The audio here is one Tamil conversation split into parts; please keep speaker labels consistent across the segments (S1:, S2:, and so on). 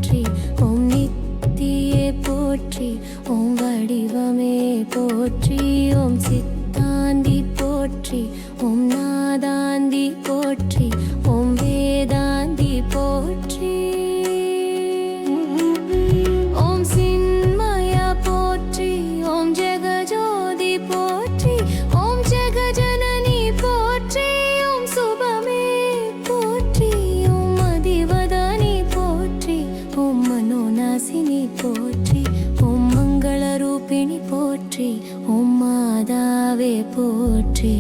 S1: போற்றி. ஓம் நித்தியே போற்றி. ஓம் வடிவமே போற்றி. ஓம் சித்தாந்தி போற்றி. ஓம் நாதாந்தி போற்றி. ஓம் வேதாந்தி போற்றி. ஓம் சின்மயா போற்றி. ஓம் ஜெகஜோதி போற்றி. ஓம் ஜெகஜனனி போற்றி. ஓம் சுபமே போற்றி. ஓம் அதிவதனி போற்றி. ஓம் மனோநாசினி போற்றி. ஓம் மங்களரூபிணி போற்றி. ஓம் மாதாவே போற்றி.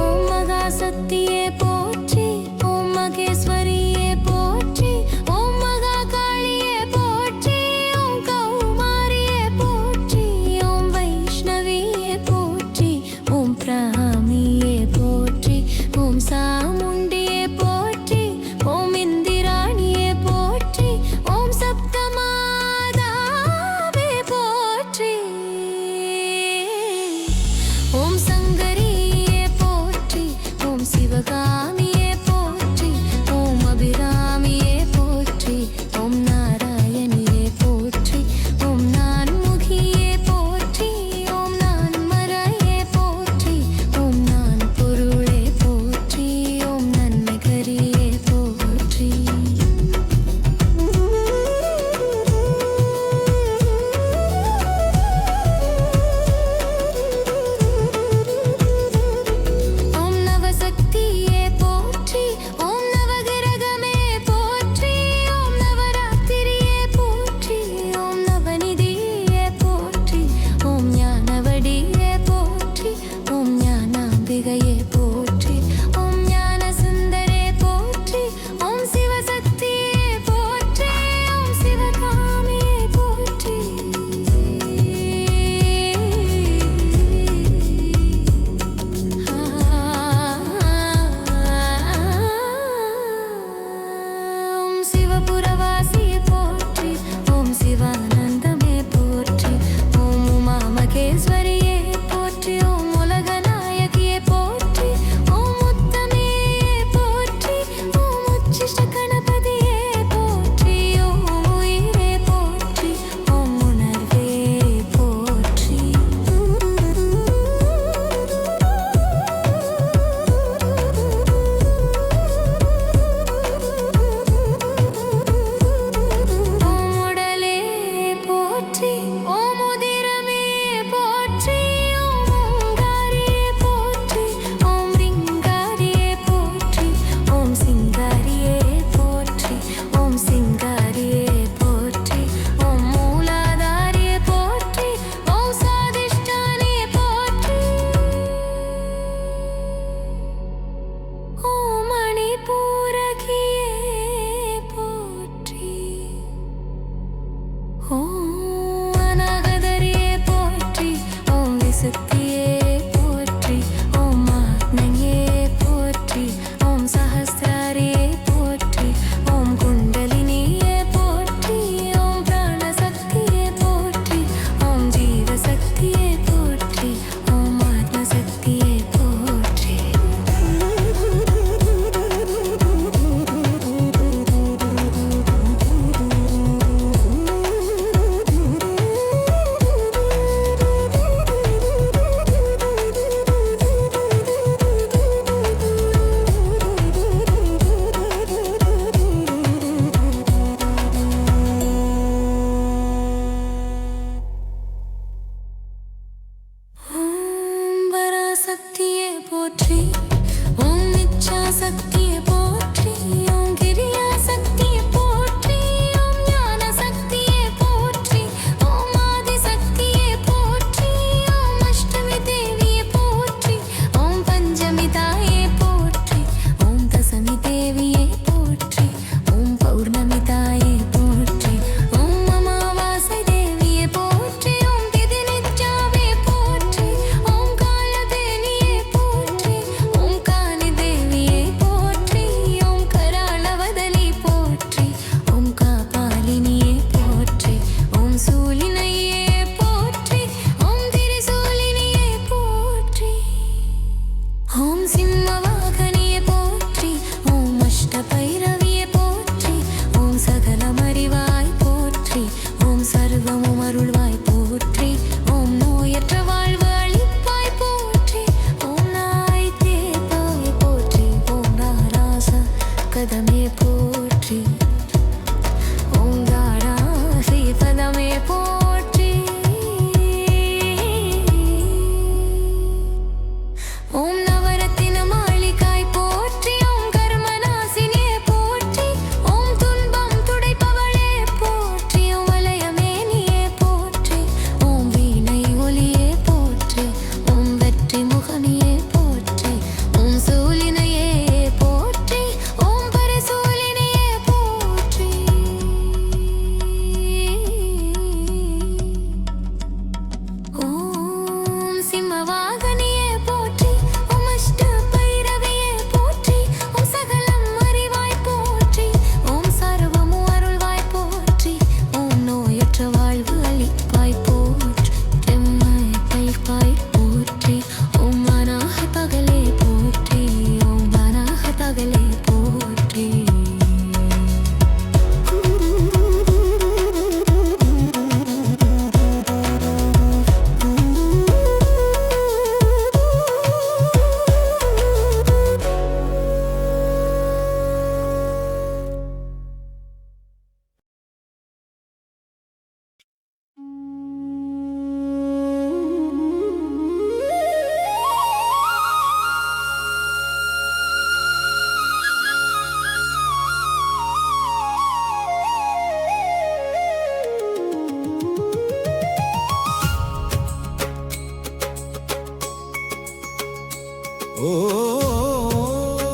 S1: ஓம் மகாசக்தியே போற்றி. ஓம் மகேஸ்வரியே போற்றி. ஓம் மகாகாளியே போற்றி. ஓம் கௌமாரியே போற்றி. ஓம் வைஷ்ணவியே போற்றி. ஓம் பிராமியே போற்றி. ஓம் சாமுண்டியே போற்றி.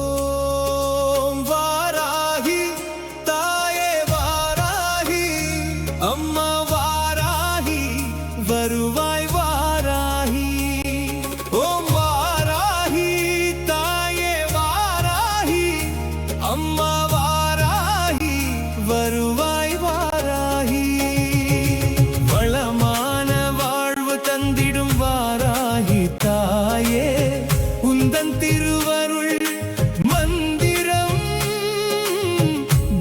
S2: ஓம் வாராகி தாயே வாராகி அம்மா வாராகி வருவாய் வாராகி. ஓம் வாராகி தாயே வாராகி அம்மா வாராகி வருவாய் வாராகி. வளமான வாழ்வு தந்திடும் வாராகி தாயே உந்தன் திருவருள் மந்திரம்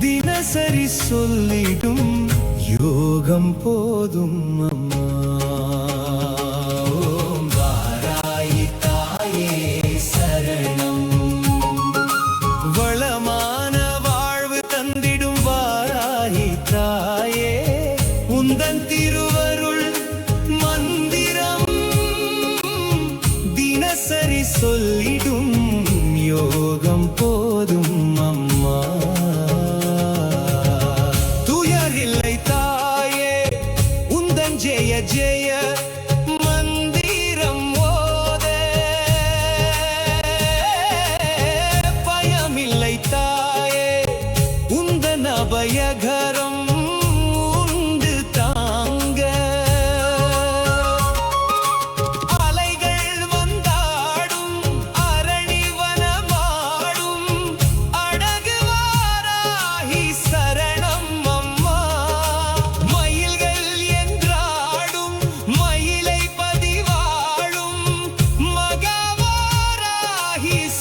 S2: தினசரி சொல்லிடும் யோகம் போதும் அம்மா. ஓம் வாராகி தாயே சரணம். வளமான வாழ்வு தந்திடும் வாராகி தாயே உந்தன் திருவருள் மந்திரம் தினசரி சொல்லிடும் யோகம் போதும் அம்மா. துயரில்லை தாயே உந்தன் ஜெய ஜெய மந்திரம் ஓத. பயமில்லை தாயே உந்தன் அபயகரம் உண்டு தாங்க. அலைகள் வந்தாடும் அரணிவனமாடும் அழகு வாராகி சரணம் அம்மா. மயில்கள் என்றாடும் மயிலை பதிவாழும் மகவாராகி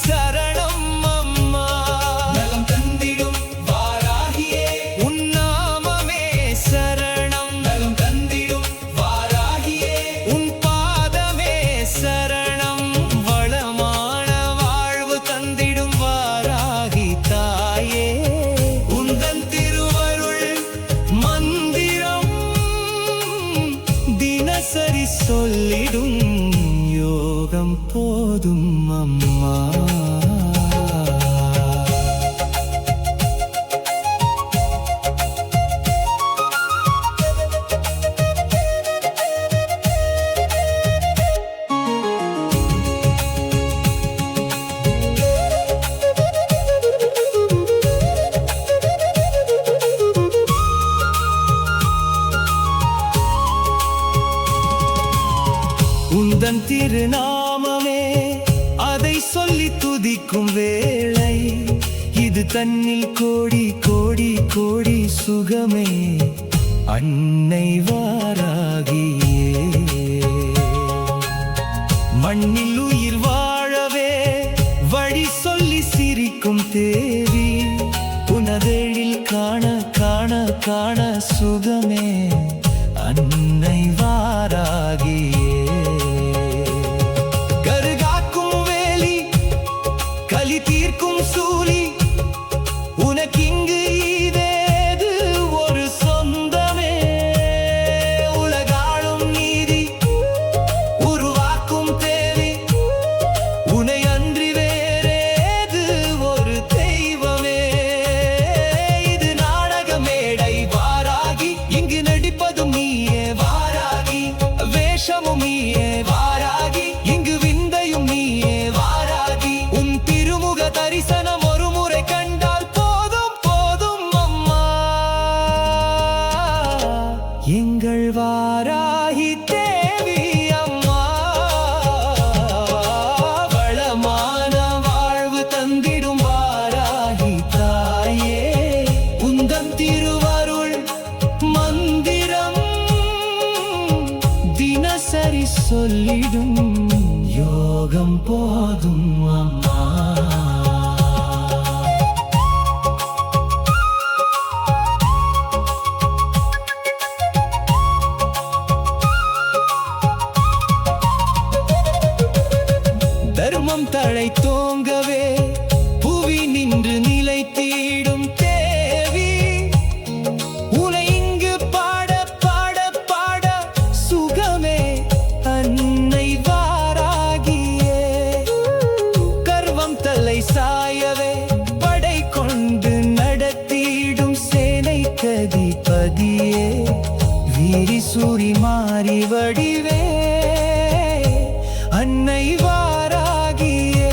S2: சரணம் அம்மா. நலம் தந்திடும் வாராகியே உன் நாமமே சரணம். நலம் தந்திடும் வாராகியே உன் பாதமே சரணம். வளமான வாழ்வு தந்திடும் வாராகி தாயே உந்தன் திருவருள் மந்திரம் தினசரி சொல்லிடும் யோகம் போதும் அம்மா. உந்தன் திருநாமமே அதை சொல்லி துதிக்கும் வேளை இது தன்னில் கோடி கோடி கோடி சுகமே அன்னை வாராகியே. மண்ணில் உயிர் வாழவே வழி சொல்லி சிரிக்கும் தேவி உனதெழில் காண காண காண சுகமே அன்னை வாராகியே. கருகாக்கும் வேலி கலி தீர்க்கும் சூலி உனக்கிங்கு இதேது ஒரு சொந்தமே. உலகாளும் நீதி உருவாக்கும் தேவி உனை அன்றி வேறேது ஒரு தெய்வமே. இது நாடக மேடை வாராகி இங்கு நடிப்பதும் நீயே வாராகி. வேஷமும் நீயே வாராகி இங்கு விந்தையும் நீயே வாராகி. உன் திருமுக தரிசனம் ஒரு முறை கண்டால் போதும் போதும் அம்மா. எங்கள் வாராகி தேவி அம்மா. வளமான வாழ்வு தந்திடும் வாராகி தாயே உந்தன் திருவருள் மந்திரம் தினசரி சொல்லிடும் யோகம் போதும் அம்மா. தர்மம் தழை தோங்கவே புவி நின்று நிலைத்திடும் தேவி உனை இங்கு பாட பாட பாட சுகமே அன்னை வாராகியே. கர்வம் தலை சாயவே படை கொண்டு நடத்திடும் சேனை கதிபதியே. வீரி சூரி மாறி வடிவே அன்னை வாராகியே.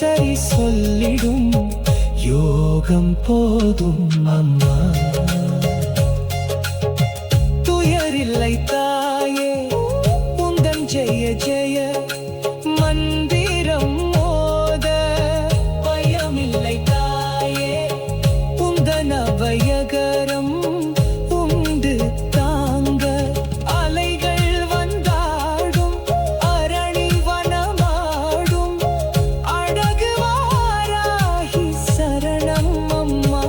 S2: தினசரி சொல்லிடும் யோகம் போதும் அம்மா. துயரில்லை தாயே உந்தன் ஜெய ஜெய மந்திரம் மோத. பயமில்லை தாயே உந்தன் அபயகரம் உண்டு தாங்க. அலைகள் வந்தாடும் அரணி வனமாடும் அழகு வாராகி சரணம் அம்மா.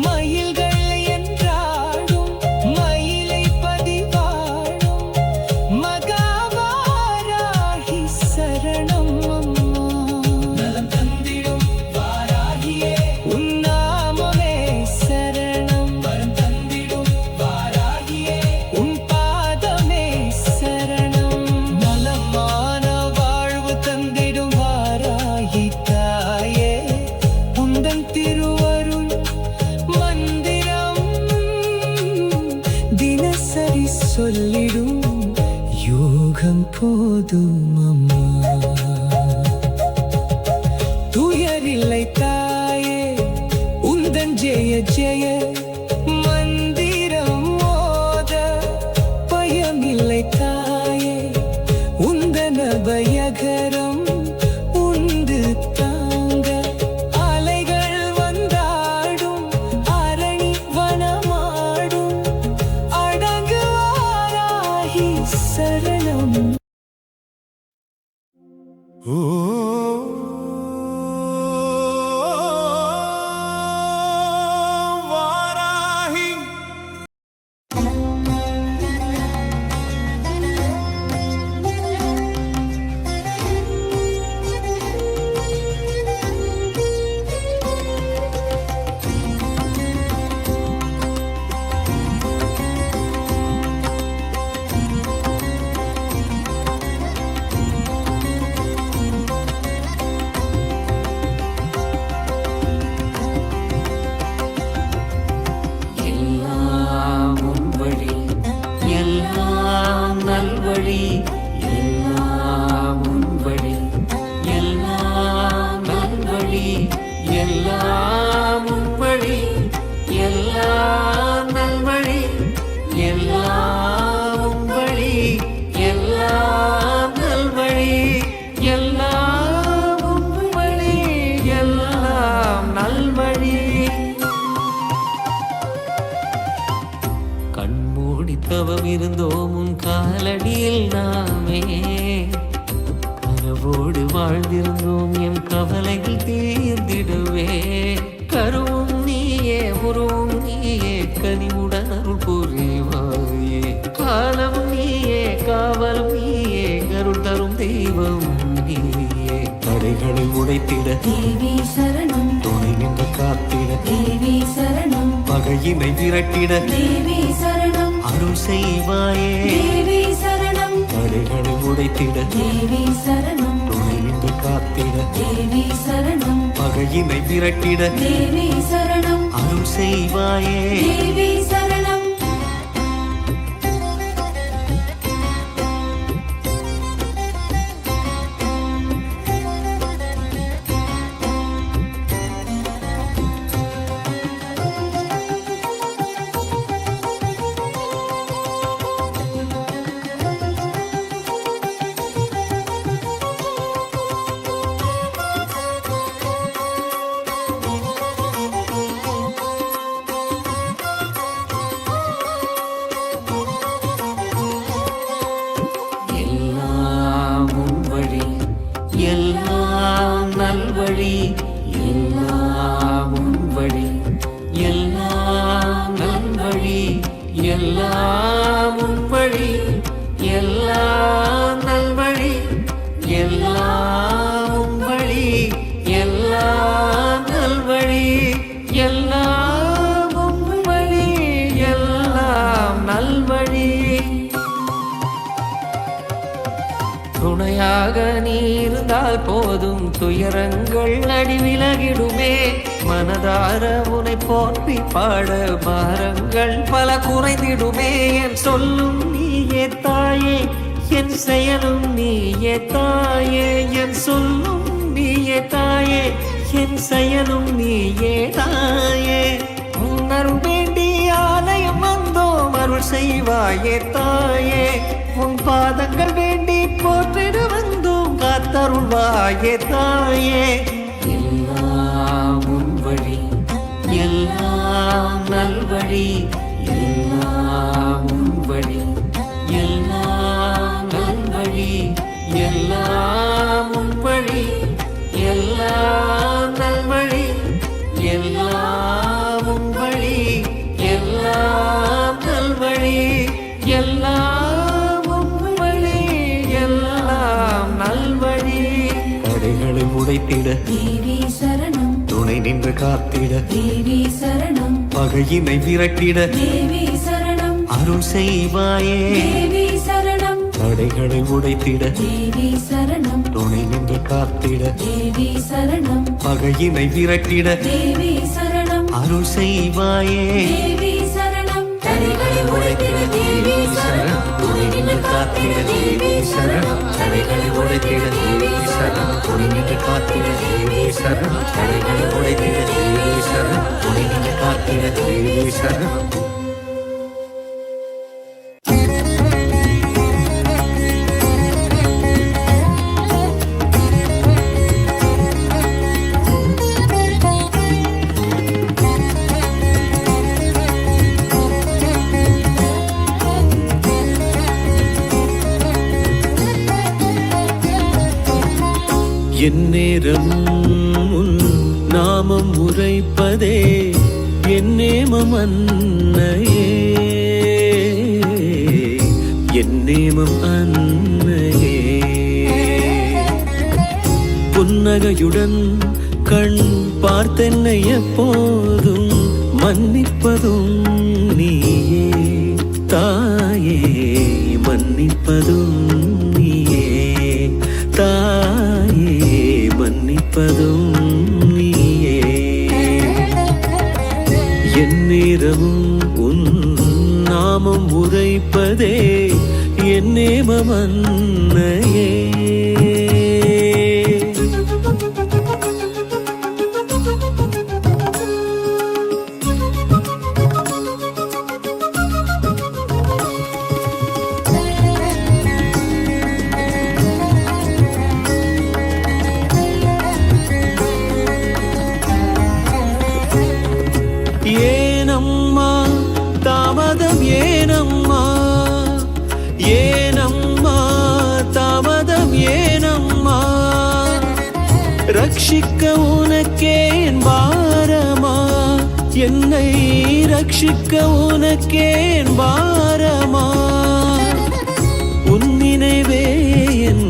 S2: மயில்கள் என்றாடும் மயிலை பதிவாடும் மகாவாராகி சரணம் அம்மா. நலம் தந்திடும் வாராகியே உன் நாமமே சரணம். வரம் தந்திடும் வாராகியே உன் பாதமே சரணம். நலமான வாழ்வு தந்திடும் வாராகி தாயே உந்தன் திருவருள் மந்திரம் தினசரி சொல்லிடும் யோகம் போதும் அம்மா. துயரில்லை தாயே உந்தன் ஜெய ஜெய மந்திரம் மோத. பயமில்லை தாயே உந்தன் அபயகரம் உண்டு தாங்க. அலைகள் வந்தாடும் அரணி வனமாடும் அடங்கு வாராகி சரணம்.
S3: வாராகி எல்லாம் உன் வழி, எல்லாம் நல்வழி, எல்லாம் உன் வழி, எல்லாம் நல்வழி, எல்லாம் உன் வழி, எல்லாம் நல்வழி, எல்லாம் உன் வழி, எல்லாம் நல்வழி, எல்லாம் உன் வழி, எல்லாம் நல்வழி. கண்மூடி தவம் இருந்தோம் உன் காலடியில் நாமே. கனவோடு வாழ்ந்திருந்தோம் எம் கவலைகள் தீர்ந்திடுவே. கருவும் நீயே உருவும் நீயே கனிவுடன் அருள் புரிவாயே. காலமும் நீயே காவலும் நீயே அருள் தரும் தெய்வம் நீயே. தடைகளை உடைத்திட
S1: தேவி சரணம்
S3: துணை நின்று காத்திட
S1: தேவி சரணம்
S3: பகையினை விரட்டிட
S1: தேவி சரணம்
S3: அருள் செய்வாயே.
S1: தேவி சரணம்
S3: தடைகளை உடைத்திட
S1: தேவி சரணம்
S3: துணை நின்று காத்திட
S1: தேவி சரணம்
S3: பகையினை விரட்டிட
S1: தேவி சரணம்
S3: அருள் செய்வாயே.
S1: தேவி சரணம் எல்லாம் உன் வழி, எல்லாம் நல்வழி, எல்லாம் உன் வழி, எல்லாம் நல்வழி, எல்லாம் உன் வழி, எல்லாம் நல்வழி, எல்லாம் உன் வழி, எல்லாம் நல்வழி, எல்லாம் உன் வழி, எல்லாம் நல்வழி. துணையாக நீ இருந்தால் போதும் துயரங்கள் அடி விலகிடுமே. மனதார உனை போற்றி பாட பாரங்கள் பல குறைந்திடுமே. என் சொல்லும் நீயே தாயே என் செயலும் நீயே தாயே. என் சொல்லும் நீயே நீயே தாயே என் செயலும் நீயே தாயே உன்னருள் வேண்டி ஆலயம் வந்தோம் அருள் செய்வாயே தாயே உன் பாதங்கள் வேண்டி போற்றிட வந்தோம் காத்தருள்வாயே தாயே எல்லாம் உன் வழி எல்லாம் நல்வழி எல்லாம் உன் வழி எல்லாம் நல்வழி எல்லாம் உன் வழி எல்லாம் நல்வழி எல்லாம் உன் வழி எல்லாம் நல்வழி எல்லாம் உன் வழி எல்லாம் நல்வழி
S3: தடைகளை உடைத்திட
S4: தேவி சரணம்
S3: துணை நின்று காத்திட
S4: தேவி சரணம்
S3: பகையினை விரட்டிட
S4: தேவி சரணம்
S3: அருள் செய்வாயே
S4: தேவி சரணம்
S3: தடைகளை உடைத்திட
S4: தேவி சரணம்
S3: துணை நின்று காத்திட
S4: தேவி சரணம்
S3: பகையினை விரட்டிட
S4: தேவி சரணம்
S3: அருள் செய்வாயே
S4: தேவி சரணம் தடைகளை உடைத்திட தேவி சரணம் துணை நின்று காத்திட தேவி சரணம்
S3: தடைகளை உடைத்திட தேவி சரணம் துணை நின்று காத்திட தேவி சரணம் தடைகளை உடைத்திட தேவி சரணம் துணை நின்று காத்திட தேவி சரணம்
S2: என் நேரம் உன் நாமம் உரைப்பதே என் நேமம் அன்னையே என் நேமம் அன்னையே புன்னகையுடன் கண் பார்த்தென்னை எப்போதும் மன்னிப்பதும் நீயே தாயே மன்னிப்பதும் நீயே தாயே மன்னிப்பதும் நீயே என் நேரமும் உன் நாமம் உரைப்பதே என் நேமம் அன்னையே ஏனம்மா தாமதம் ஏனம்மா ஏனம்மா தாமதம் ஏனம்மா ரட்சிக்க உனக்கே என் பாரமா என்னை ரட்சிக்க உனக்கே என் பாரமா உன் நினைவே என்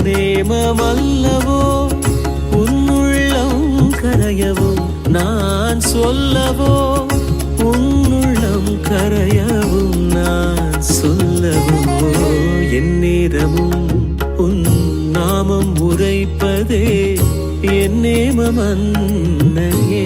S2: நேமமல்லவோ உன்னுள்ளம் கரையவோ நான் சொல்லவோ உன்னுள்ளம் கரையவும் நான் சொல்லவோ என் நேரமும் உன் நாமம் உரைப்பதே என் நேமம் அன்னையே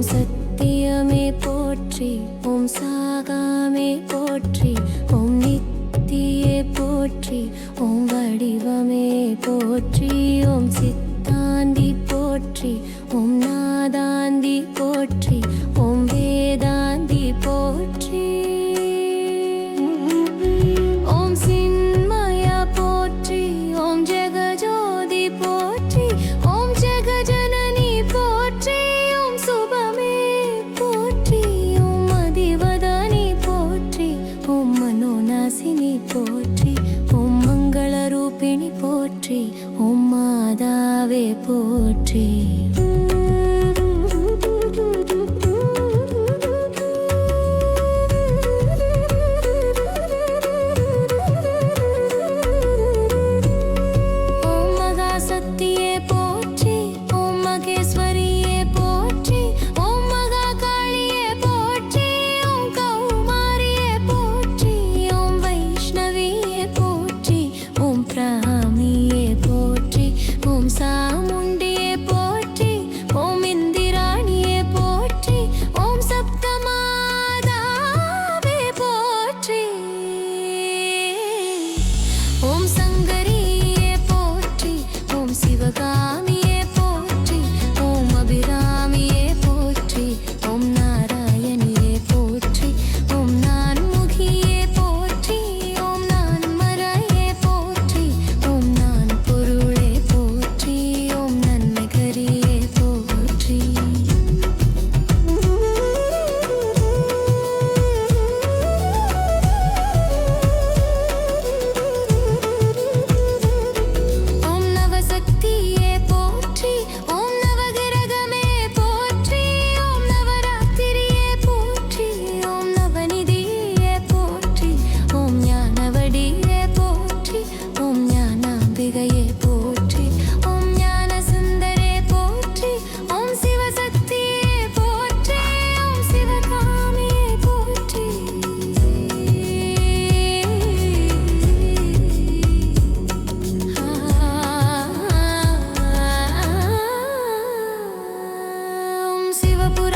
S4: சத்தியமே போற்றி, ஓம் சாகாமே போற்றி, ஓம் நித்தியே போற்றி, ஓம் வடிவமே போற்றி, ஓம் சித்தாந்தி போற்றி, ஓம் நாதாந்தி போற்றி, ஓம் வேதாந்தி போற்றி, ஓம் சின்மயா போற்றி, ஓம் ஜெகஜோதி போற்றி, ஓம் ஜெகஜனனி போற்றி, ஓம் சுபமே போற்றி, ஓம் அதிவதானி போற்றி, ஓம் மனோநாசினி போற்றி, ஓம் மங்களரூபிணி போற்றி, ஓம் மாதாவே போற்றி. ஓம் மகாசக்தியே போற்றி, ஓம் மகேஸ்வரியே போற்றி, ஓம் மகாகாளியே போற்றி, ஓம் கௌமாரியே போற்றி, ஓம் வைஷ்ணவியே போற்றி, ஓம் பிராமியே போற்றி, ஓம் சாமுண்டியே போற்றி, ஓம் இந்திராணியே போற்றி, ஓம் சப்தமாதாவே போற்றி, ஓம் சங்கரியே போற்றி, ஓம் சிவகாமியே போற்றி, ஓம் அபிராமியே போற்றி, ஓம் நாராயணியே போற்றி, ஓம் நான்முகியே போற்றி, ஓம் நான்மறையே போற்றி, ஓம் நான் பொருளே போற்றி, ஓம் நன்மைகரியே போற்றி. ஓம் நவசக்தியே போற்றி, ஓம் நவகிரகமே போற்றி, ஓம் நவராத்திரியே போற்றி, ஓம் நவநிதியே போற்றி, ஓம் ஞானவடியே போற்றி, ஓம் ஞானாம்பிகையே போற்றி, ஓம் ஞானசுந்தரே போற்றி, ஓம் சிவசக்தியே போற்றி, ஓம் சிவகாமியே போற்றி. ஓம் சிவபுர